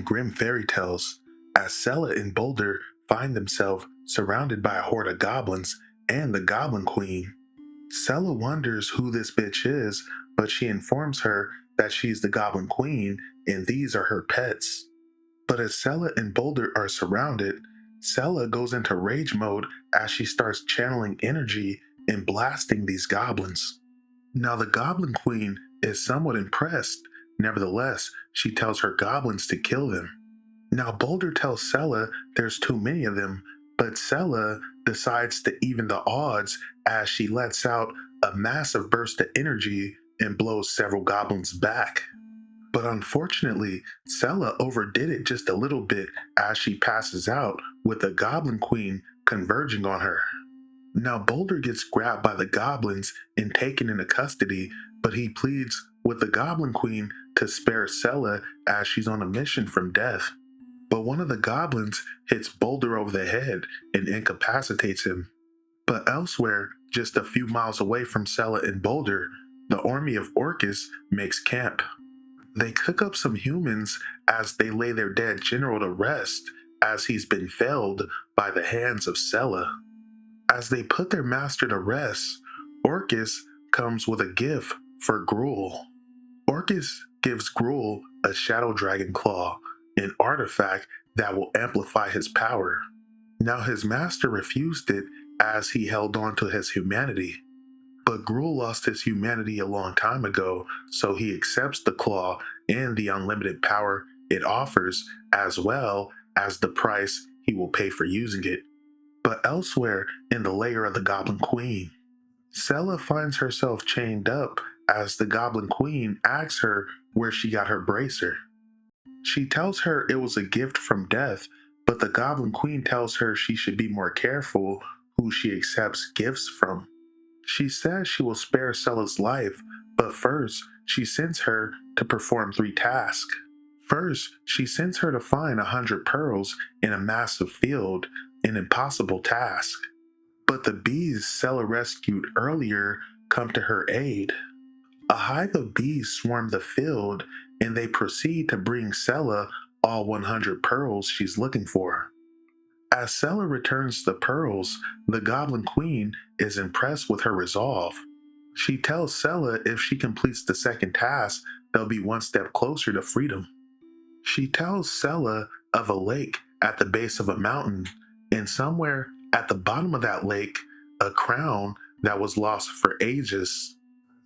Grimm Fairy Tales, as Sela and Boulder find themselves surrounded by a horde of goblins and the Goblin Queen. Sela wonders who this bitch is, but she informs her that she's the Goblin Queen and these are her pets. But as Sela and Boulder are surrounded, Sela goes into rage mode as she starts channeling energy and blasting these goblins. Now, the Goblin Queen is somewhat impressed. Nevertheless, she tells her goblins to kill them. Now, Boulder tells Sela there's too many of them, but Sela decides to even the odds as she lets out a massive burst of energy and blows several goblins back. But unfortunately, Sela overdid it just a little bit as she passes out with the Goblin Queen converging on her. Now, Boulder gets grabbed by the goblins and taken into custody, but he pleads with the Goblin Queen to spare Sela as she's on a mission from death. But one of the goblins hits Boulder over the head and incapacitates him. But elsewhere, just a few miles away from Sela and Boulder, the army of Orcus makes camp. They cook up some humans as they lay their dead general to rest as he's been felled by the hands of Sela. As they put their master to rest, Orcus comes with a gift for Gruel. Orcus gives Gruel a shadow dragon claw, an artifact that will amplify his power. Now his master refused it as he held on to his humanity. But Gruel lost his humanity a long time ago, so he accepts the claw and the unlimited power it offers, as well as the price he will pay for using it. But elsewhere in the lair of the Goblin Queen, Sela finds herself chained up as the Goblin Queen asks her where she got her bracer. She tells her it was a gift from death, but the Goblin Queen tells her she should be more careful who she accepts gifts from. She says she will spare Sela's life, but first she sends her to perform 3 tasks. First, she sends her to find 100 pearls in a massive field, an impossible task. But the bees Sela rescued earlier come to her aid. A hive of bees swarm the field, and they proceed to bring Sela all 100 pearls she's looking for. As Sela returns the pearls, the Goblin Queen is impressed with her resolve. She tells Sela if she completes the second task, they'll be one step closer to freedom. She tells Sela of a lake at the base of a mountain, and somewhere at the bottom of that lake, a crown that was lost for ages.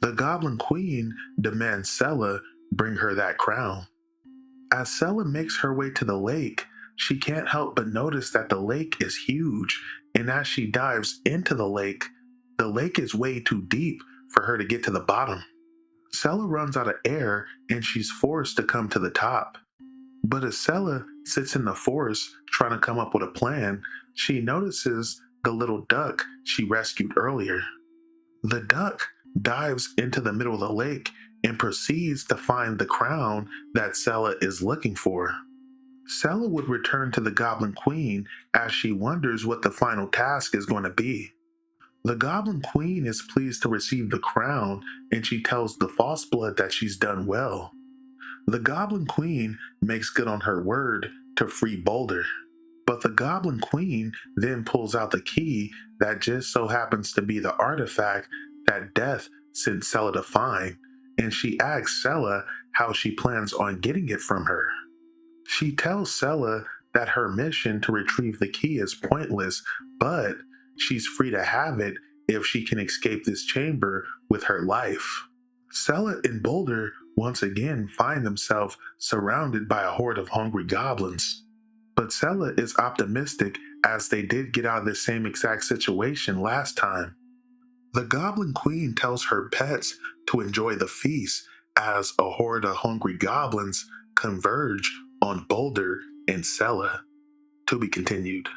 The Goblin Queen demands Sela bring her that crown. As Sela makes her way to the lake, she can't help but notice that the lake is huge, and as she dives into the lake is way too deep for her to get to the bottom. Sela runs out of air and she's forced to come to the top. But as Sela sits in the forest trying to come up with a plan, she notices the little duck she rescued earlier. The duck dives into the middle of the lake and proceeds to find the crown that Sela is looking for. Sela would return to the Goblin Queen as she wonders what the final task is going to be. The Goblin Queen is pleased to receive the crown and she tells the false blood that she's done well. The Goblin Queen makes good on her word to free Boulder. But the Goblin Queen then pulls out the key that just so happens to be the artifact that Death sent Sela to find, and she asks Sela how she plans on getting it from her. She tells Sela that her mission to retrieve the key is pointless, but she's free to have it if she can escape this chamber with her life. Sela and Boulder once again find themselves surrounded by a horde of hungry goblins. But Sela is optimistic as they did get out of the same exact situation last time. The Goblin Queen tells her pets to enjoy the feast as a horde of hungry goblins converge on Boulder and Sela. To be continued.